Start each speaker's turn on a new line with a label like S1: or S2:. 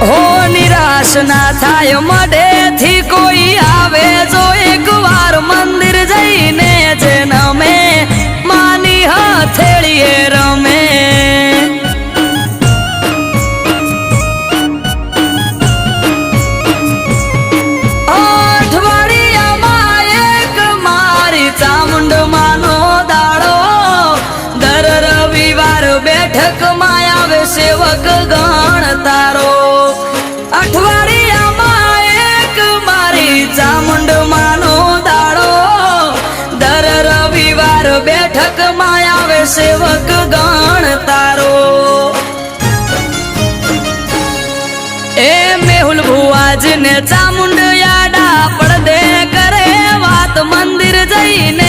S1: હો નિરાશ ના થાય મઢેથી કોઈ આવે જો એક વાર મંદિર જઈને જન્મે માની હથેળીએ રમે અઠવાડિયામાં એક મારી ચામુંડ માનો દાડો દર રવિવાર બેઠકમાં આવે સેવક ગણ તારો અઠવાડિયામાં એક મારી ચામુંડ માનો દાડો દર રવિવાર બેઠકમાં આવે સેવક ગણ તારો એ મેહુલ ભુવાજીને ચામુંડ યાડા પડદે કરે વાત મંદિર જઈને